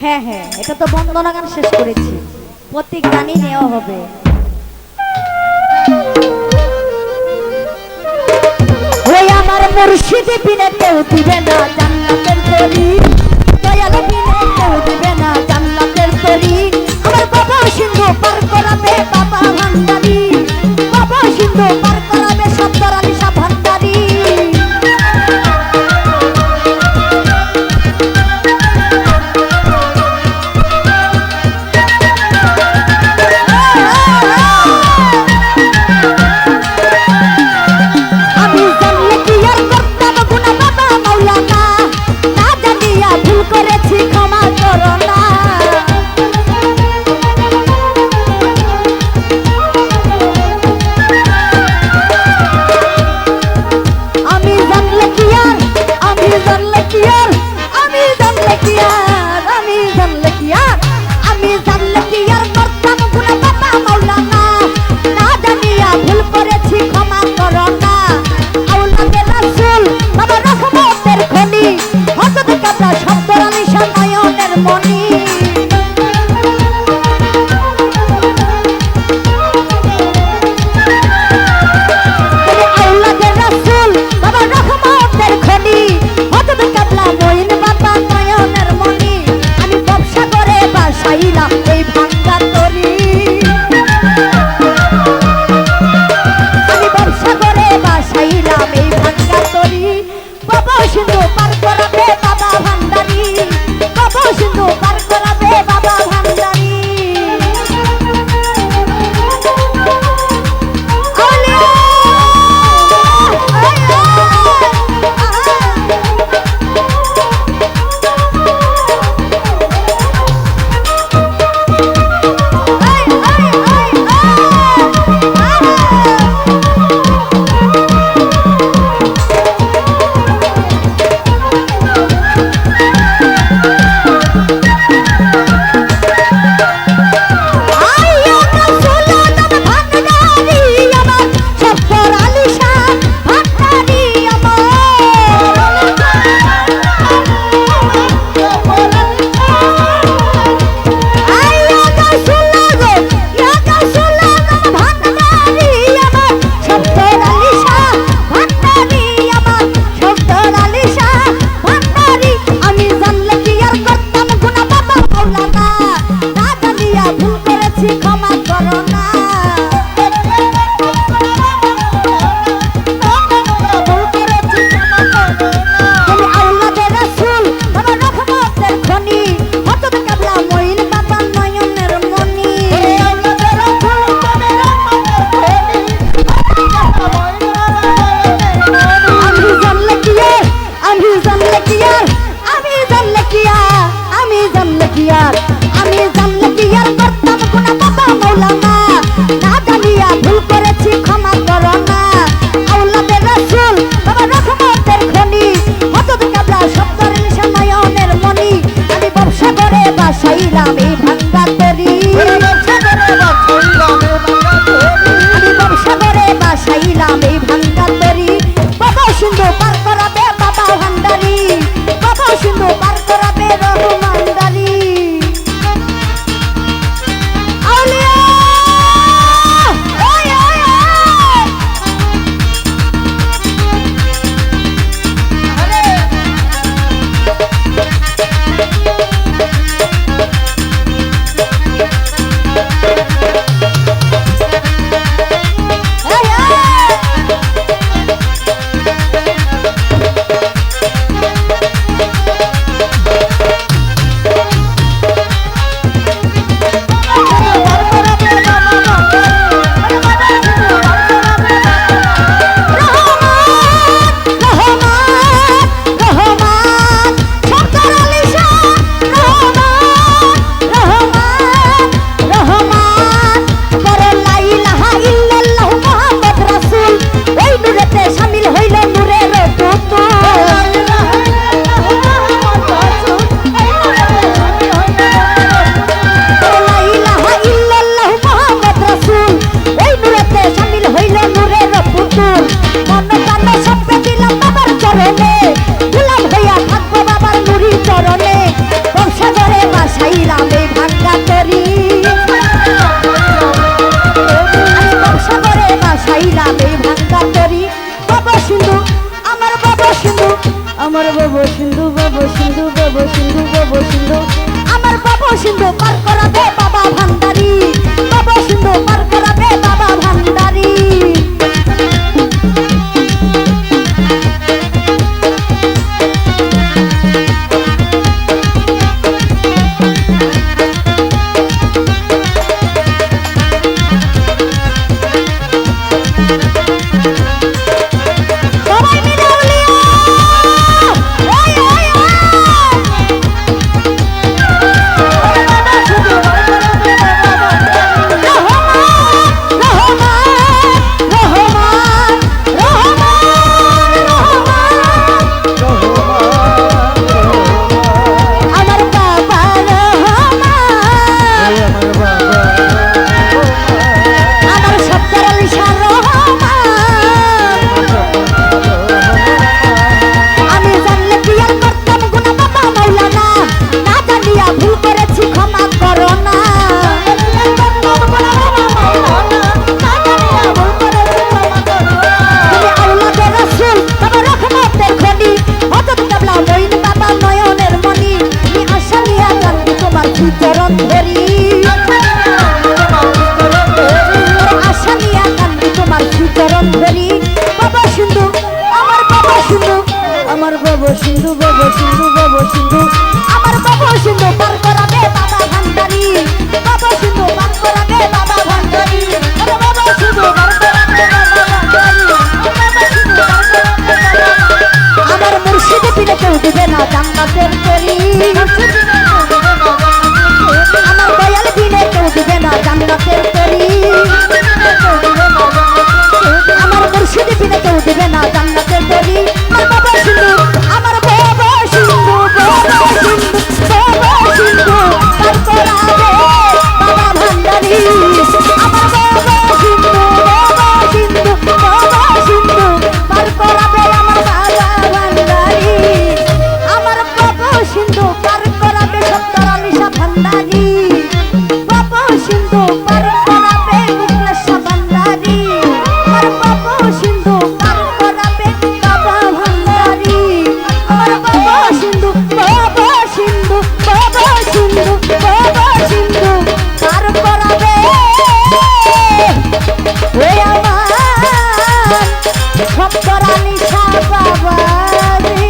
হ্যাঁ হ্যাঁ, এটা তো বন্দনা গান শেষ করেছি, প্রত্যেক গানই নেওয়া হবে। ওই আমার মুর্শিদি বিনে কেউ দিবে না জান্নাতের তরি, দয়াল বিনে কেউ দিবে না জান্নাতের তরি। আমার বাবা সিন্ধু পার করাবে বাবা ভান্ডারি, বাবা সিন্ধু পার করাবে সত্তর আলী শাহ ভান্ডারি। আমার বাবা সিন্ধু বাবা সিন্ধু বাবা সিন্ধু বাবা সিন্ধু আমার বাবা সিন্ধু পার করাবে বাবা ভান্ডারি বাবা সিন্ধু পার করাবে বাবা ভান্ডারি চরণ ধরি আশা নিয়া কান্দি তোমার চরণ ধরি বাবা সিন্ধু আমার বাবা সিন্ধু আমার বাবা সিন্ধু বাবা সিন্ধু বাবা সিন্ধু আমার বাবা সিন্ধু পার করাবে বাবা ভান্ডারি বাবা সিন্ধু পার করাবে বাবা ভান্ডারি বাবা সিন্ধু পার করাবে বাবা ভান্ডারি আমার মুর্শিদ পিনে কেউ দিবে না জান্নাতের তরি আমার দয়াল বিনে কেউ দিবে না জান্নাতের তরি আমার মুর্শিদ বিনে কেউ দিবে না জান্নাতের তরি আমার বাবা সিন্ধু আমার বাবা সিন্ধু বাবা সিন্ধু বাবা সিন্ধু পার করাবে বাবা ভান্ডারি আমার বাবা সিন্ধু বাবা সিন্ধু বাবা সিন্ধু পার করাবে আমার বাবা ভান্ডারি আমার বাবা সিন্ধু পার করাবে সত্তর আলিশা ভান্ডারি বাবা সিন্ধু পার করাবে মুকলেশা ভান্ডারি আমার বাবা সিন্ধু পার করাবে বাবা ভান্ডারি আমার বাবা সিন্ধু বাবা সিন্ধু বাবা সিন্ধু বাবা সিন্ধু পার করাবে ওই আমার সত্তর আলিশা বাবারি